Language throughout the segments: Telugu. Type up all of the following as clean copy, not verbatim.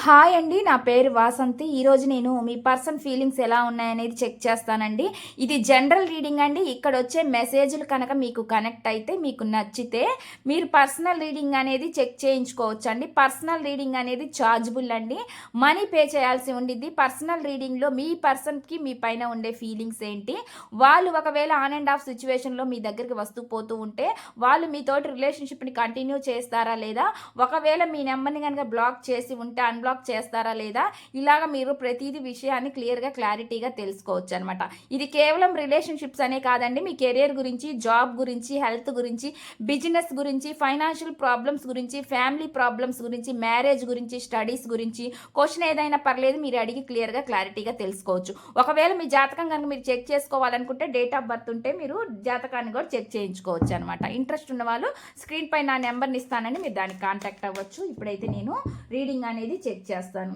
హాయ్ అండి, నా పేరు వాసంతి. ఈరోజు నేను మీ పర్సన్ ఫీలింగ్స్ ఎలా ఉన్నాయనేది చెక్ చేస్తానండి. ఇది జనరల్ రీడింగ్ అండి. ఇక్కడ వచ్చే మెసేజ్లు కనుక మీకు కనెక్ట్ అయితే, మీకు నచ్చితే మీరు పర్సనల్ రీడింగ్ అనేది చెక్ చేయించుకోవచ్చు అండి. పర్సనల్ రీడింగ్ అనేది ఛార్జబుల్ అండి. మనీ పే చేయాల్సి ఉండిద్ది. పర్సనల్ రీడింగ్లో మీ పర్సన్కి మీ పైన ఉండే ఫీలింగ్స్ ఏంటి, వాళ్ళు ఒకవేళ ఆన్ అండ్ ఆఫ్ సిచ్యువేషన్లో మీ దగ్గరికి వస్తూ పోతూ ఉంటే వాళ్ళు మీతోటి రిలేషన్షిప్ని కంటిన్యూ చేస్తారా లేదా, ఒకవేళ మీ నెంబర్ని కనుక బ్లాక్ చేసి ఉంటే అన్బ్లాక్ చేస్తారా లేదా, ఇలాగ మీరు ప్రతిదీ విషయాన్ని క్లారిటీగా తెలుసుకోవచ్చు అనమాట. ఇది కేవలం రిలేషన్షిప్స్ అనే కాదండి, మీ కెరియర్ గురించి, జాబ్ గురించి, హెల్త్ గురించి, బిజినెస్ గురించి, ఫైనాన్షియల్ ప్రాబ్లమ్స్ గురించి, ఫ్యామిలీ ప్రాబ్లమ్స్ గురించి, మ్యారేజ్ గురించి, స్టడీస్ గురించి క్వశ్చన్ ఏదైనా పర్లేదు, మీరు అడిగి క్లారిటీగా తెలుసుకోవచ్చు. ఒకవేళ మీ జాతకం కనుక మీరు చెక్ చేసుకోవాలనుకుంటే డేట్ ఆఫ్ బర్త్ ఉంటే మీరు జాతకాన్ని కూడా చెక్ చేయించుకోవచ్చు అనమాట. ఇంట్రెస్ట్ ఉన్న వాళ్ళు స్క్రీన్ పై నా నెంబర్ని ఇస్తానని మీరు దానికి కాంటాక్ట్ అవ్వచ్చు. ఇప్పుడైతే నేను రీడింగ్ అనేది చెక్ చేస్తాను.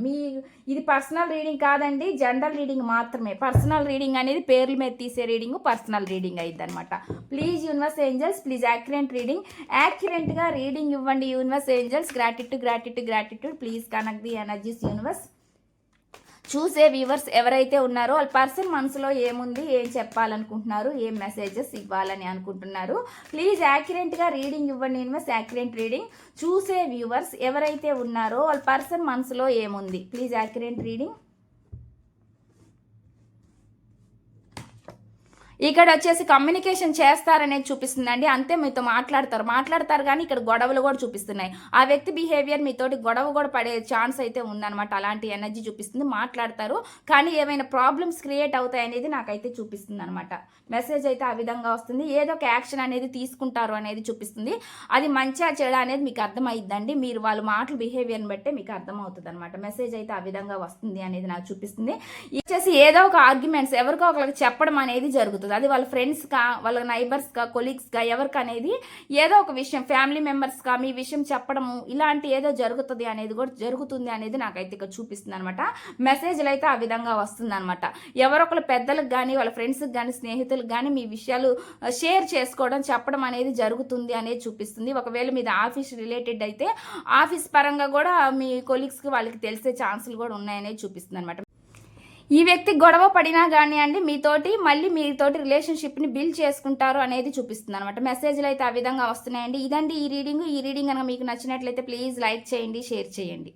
ఇది పర్సనల్ రీడింగ్ కాదండి, జనరల్ రీడింగ్ మాత్రమే. పర్సనల్ రీడింగ్ అనేది పేర్ల మీద తీసే రీడింగ్ పర్సనల్ రీడింగ్ అయ్యిద్ది అనమాట. ప్లీజ్ యూనివర్స్ ఏంజల్స్, ప్లీజ్ యాక్యురేట్గా రీడింగ్ ఇవ్వండి universe angels. Gratitude please connect the energies universe. చూసే వ్యూవర్స్ ఎవరైతే ఉన్నారో వాళ్ళ పర్సన్ మనసులో ఏముంది, ఏం చెప్పాలనుకుంటున్నారు, ఏం మెసేజెస్ ఇవ్వాలని అనుకుంటున్నారు, ప్లీజ్ యాక్యురేట్గా రీడింగ్ ఇవ్వండి యూనివర్స్. Accurate reading. చూసే వ్యూవర్స్ ఎవరైతే ఉన్నారో వాళ్ళ పర్సన్ మనసులో ఏముంది, ప్లీజ్ యాక్యురేట్ రీడింగ్. ఇక్కడ వచ్చేసి కమ్యూనికేషన్ చేస్తారనేది చూపిస్తుందండి. అంతే, మీతో మాట్లాడతారు కానీ ఇక్కడ గొడవలు కూడా చూపిస్తున్నాయి. ఆ వ్యక్తి బిహేవియర్ మీతోటి గొడవ కూడా పడే ఛాన్స్ అయితే ఉందన్నమాట. అలాంటి ఎనర్జీ చూపిస్తుంది. మాట్లాడతారు కానీ ఏమైనా ప్రాబ్లమ్స్ క్రియేట్ అవుతాయి అనేది నాకైతే చూపిస్తుంది అనమాట. మెసేజ్ అయితే ఆ విధంగా వస్తుంది. ఏదో ఒక యాక్షన్ అనేది తీసుకుంటారు అనేది చూపిస్తుంది. అది మంచిగా చెడా అనేది మీకు అర్థమైద్దండి. మీరు వాళ్ళ మాటలు బిహేవియర్ని బట్టే మీకు అర్థమవుతుంది అనమాట. మెసేజ్ అయితే ఆ విధంగా వస్తుంది అనేది నాకు చూపిస్తుంది. వచ్చేసి ఏదో ఒక ఆర్గ్యుమెంట్స్ ఎవరికో ఒకరికి చెప్పడం అనేది జరుగుతుంది. అది వాళ్ళ ఫ్రెండ్స్గా, వాళ్ళ నైబర్స్గా, కొలీగ్స్గా, ఎవరికి అనేది ఏదో ఒక విషయం, ఫ్యామిలీ మెంబర్స్గా మీ విషయం చెప్పడము, ఇలాంటి ఏదో జరుగుతుంది అనేది నాకైతే ఇక్కడ చూపిస్తుంది అనమాట. మెసేజ్లు అయితే ఆ విధంగా వస్తుంది అనమాట. ఎవరొకరు పెద్దలకు కానీ, వాళ్ళ ఫ్రెండ్స్కి కానీ, స్నేహితులకు కానీ మీ విషయాలు షేర్ చేసుకోవడం, చెప్పడం అనేది జరుగుతుంది అనేది చూపిస్తుంది. ఒకవేళ మీది ఆఫీస్ రిలేటెడ్ అయితే ఆఫీస్ పరంగా కూడా మీ కొలీగ్స్కి వాళ్ళకి తెలిసే ఛాన్సులు కూడా ఉన్నాయనేది చూపిస్తుంది అనమాట. ఈ వ్యక్తి గొడవ పడినా కానీ అండి మీతోటి రిలేషన్షిప్ని బిల్డ్ చేసుకుంటారు అనేది చూపిస్తుంది అనమాట. మెసేజ్లు అయితే ఆ విధంగా వస్తున్నాయండి. ఇదండి ఈ రీడింగ్ కనుక మీకు నచ్చినట్లయితే ప్లీజ్ లైక్ చేయండి, షేర్ చేయండి.